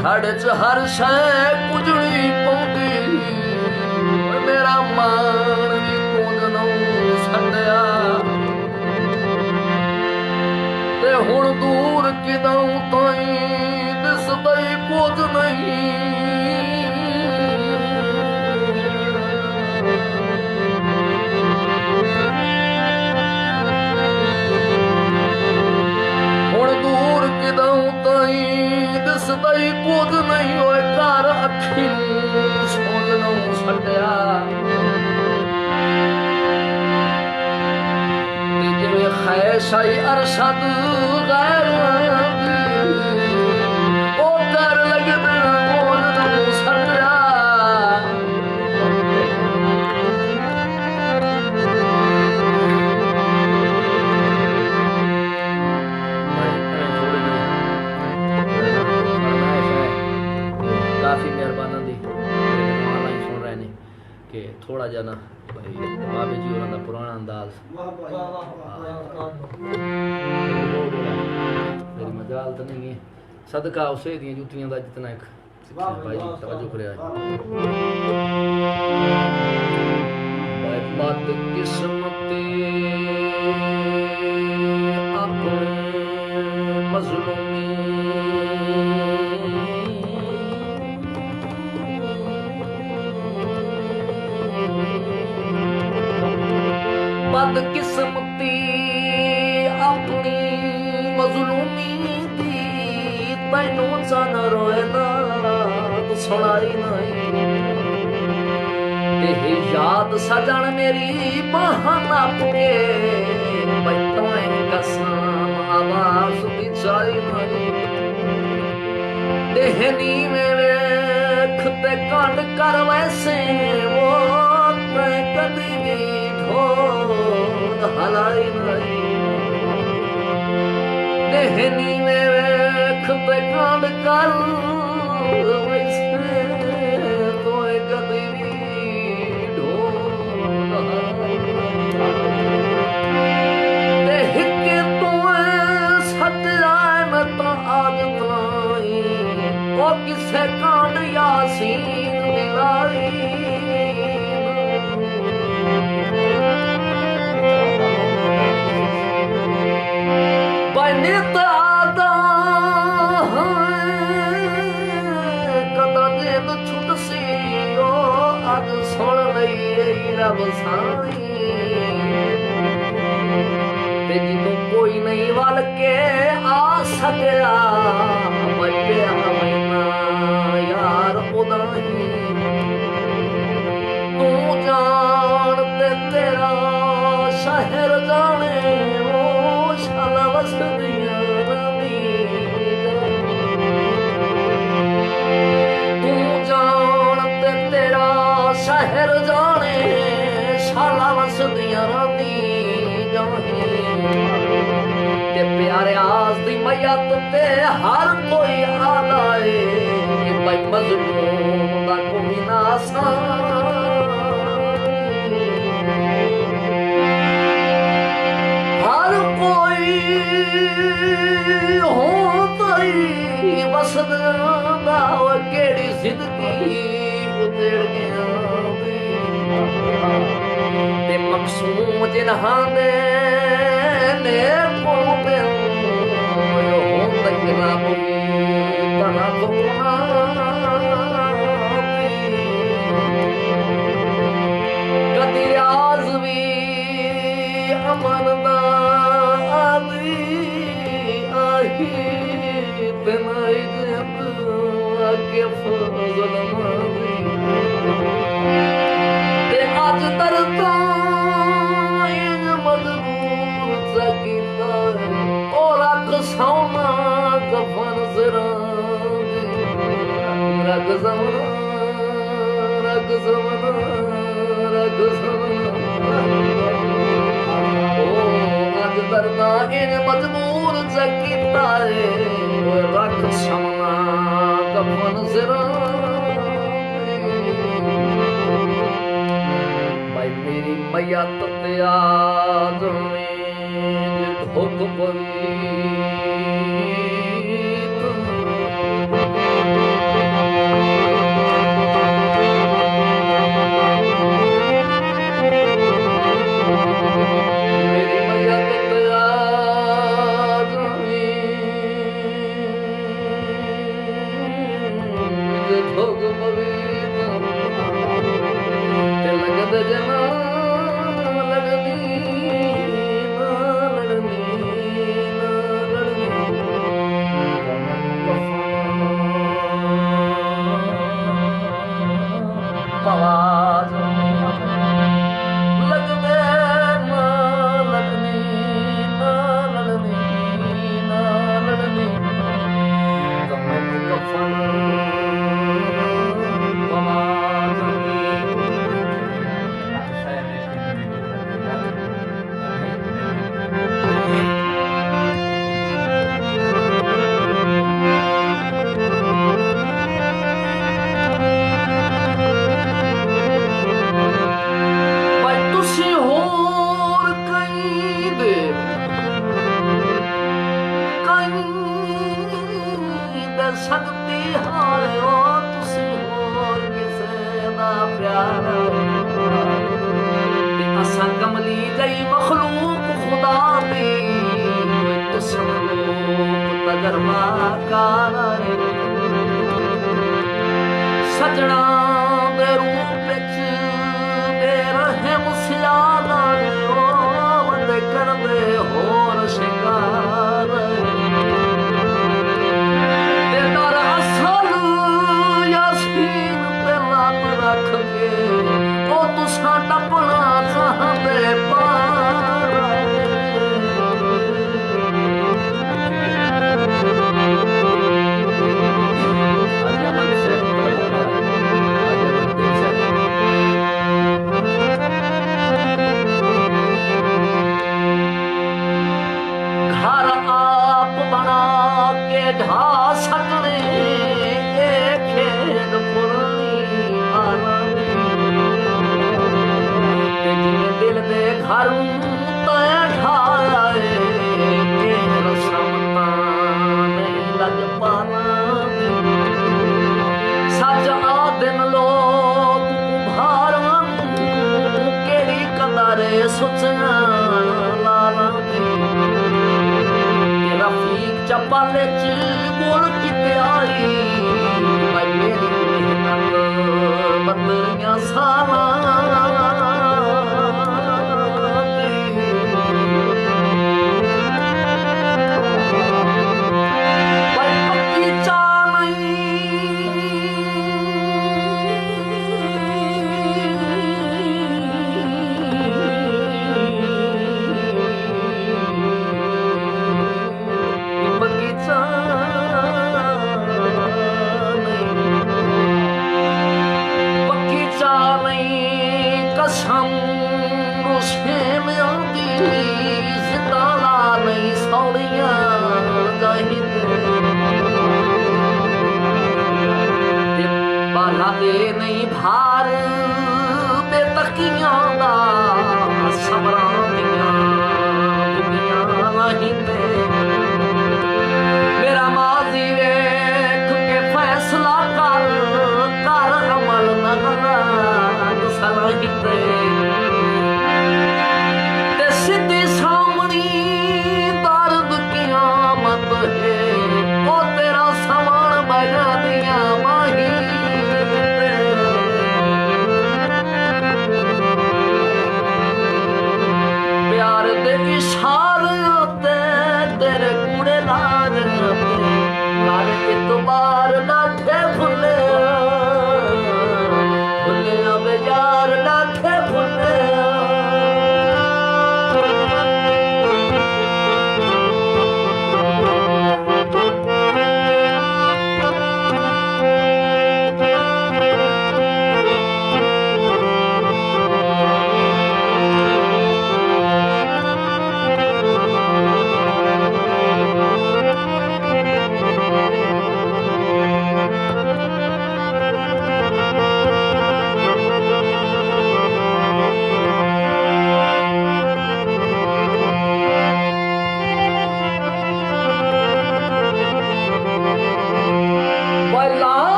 Speaker 1: झाड़े च हर शै कुजड़ी पौंदी मेरा मन भी कुंज नूं सड़या ते हुण दूर किदों ताईं दिसदई कुछ नहीं हुण दूर किदों ताईं दिसदई कुछ नहीं होए घर अखी सोनों सड़या जिवें ख्वाहिश आई अरशद गैरां दी ओ कर लगदे मोन नूं सड़या काफ़ी मेहरबाना दी सुन रहे ने कि थोड़ा जा ना भाई बाबे जी होरां दा पुराना अंदाज मेरी मजाल तो नहीं है सदका उसे दी जुतियां दा जितना एक भाई जी तवज्जो करे भाई बात किस्मती अपने मजलूमी बदकिस्मती अपनी मजलूमी दी तैनू चन रोए ना तू सुनाई नहीं ते याद सजन मेरी बहाना पुके बैठों कसम आवाज की चाई नहीं देहनी में वेख ते कांड कर वैसे वो मैं कदी हलाई नहीं देहनी में वेख ते कांड कर वैसे तो कदी भी देख के तू सच जाए मैं तो आज ताई ओ किसे कांड यासीन दिलाई नित आदा कदा दिन छुट सी ओ अज सुन लई रब साई ते जितों कोई नहीं वल के आ सकया बच्चे महीना यार उदा ही शहर जाने ओ शाला वसदियां रानी तू जान ते तेरा शहर जाने शाला वसदियां रानी जाने ते प्यारे आस दी मैयत ते हर कोई आदा है भाई मजलूम दा कोई ना हर कोई होता ही वसदा केड़ी जिंदगी उजड़ गया ते मकसूम जिन्हां दे ने को पे होंदा कि रब बना कोना कदी राज भी अमन दा आदी आही ते नाई के फजल मादी ते आज दरदा इन मजबूर सकीता ओ रख सोना दफन जरा रग जमना रग जमना रग जमना ओ आज दरदा इन मजबूर सकीता ओ रख सोना दफन जरा मेरी मैया तत्या ढोक परी मेरी मैया तत्या ढोक परी लगद जना लगदी ना लड़नी ना लड़नी आवाज लगदे ना लगनी ना लड़नी ना लड़नी कमर कफन सकती हायो तुसी होर किसे दा प्यार ते असा कमली जई मखलूक खुदा दी तुसी लोक तजर्बा कार सजना दे रूप विच बेरहम सियादा ओ वंदे कर दे होर शिकार रख के ओ तुसा टपना चाहते पार घर आप बना के ढा सकने खेद पुरानी दिल दे घर ठाए रसमता नहीं लग पाना सच आ दिन लोग भार केड़ी कदारे सुचना लाना रफीक चपाले च गुण किते आई मेरी मेहनत बदलियां सारा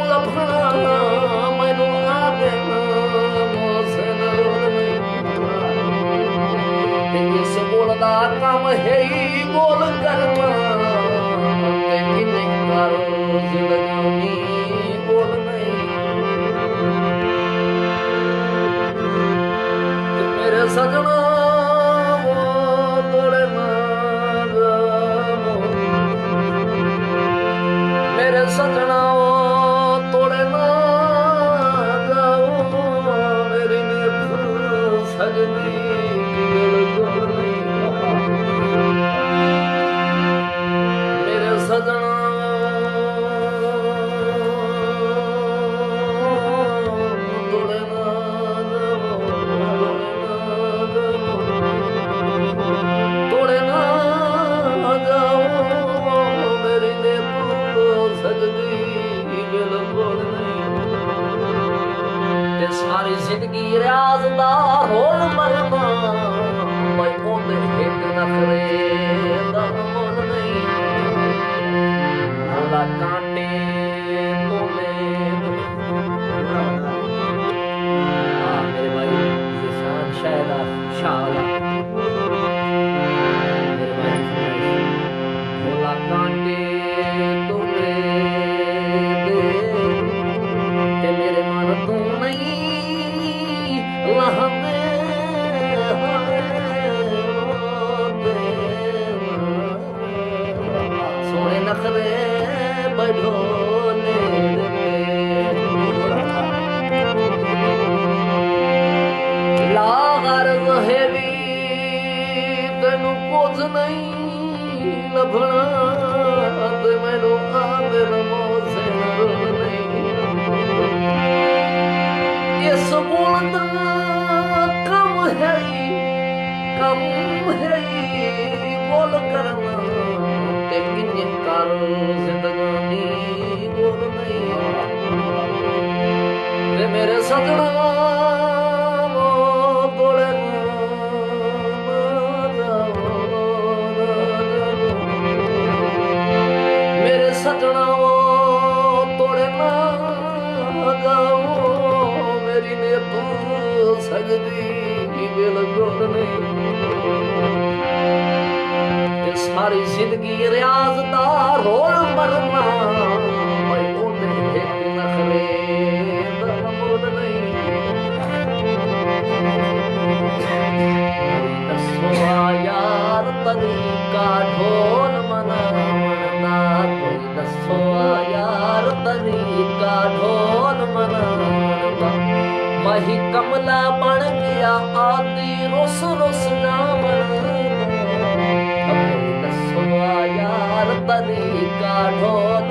Speaker 1: लफड़ा मैनू आदे मोसन ते इस बोल दा काम है ही बोल करना ते किन्ने कर जिंदगानी बोल नहीं ते मेरे सजना सजना तोड़े ना जाओ मेरी सजनी मेरे सजना तोड़े ना तोड़े ना जाओ मेरी ते सारी जिंदगी रियाजदार होल मरना मैं ओंदे हिट नखरे दा मोल नहीं अल्लाह कांटे तोले मेरे भाई जिसान शायदा शाला मेरे भाई भोला कांटे तोले सोने नखरे बढ़ोने लागर है भी तेनू कुछ नहीं लभना ते मैनू आंदे मोसे नहीं इस बोलदा कम है बोल करना ते किन्ने कर जिंदगानी बोल नहीं ते मेरे सजना बोले मेरे सजना तोड़े ना जाओ मेरी ने तू सजदी बिल्कुल नहीं सारी जिंदगी रियाजदार हो मरना मैं ओंदे हिट नखरे दा मोल नहीं दसो यार तरीका ढोल मनावदा कोई दसो यार तरीका ढोल मनावदा मही कमला बन गया आदि रोस रोस ना मनदा यार तरीका ढोल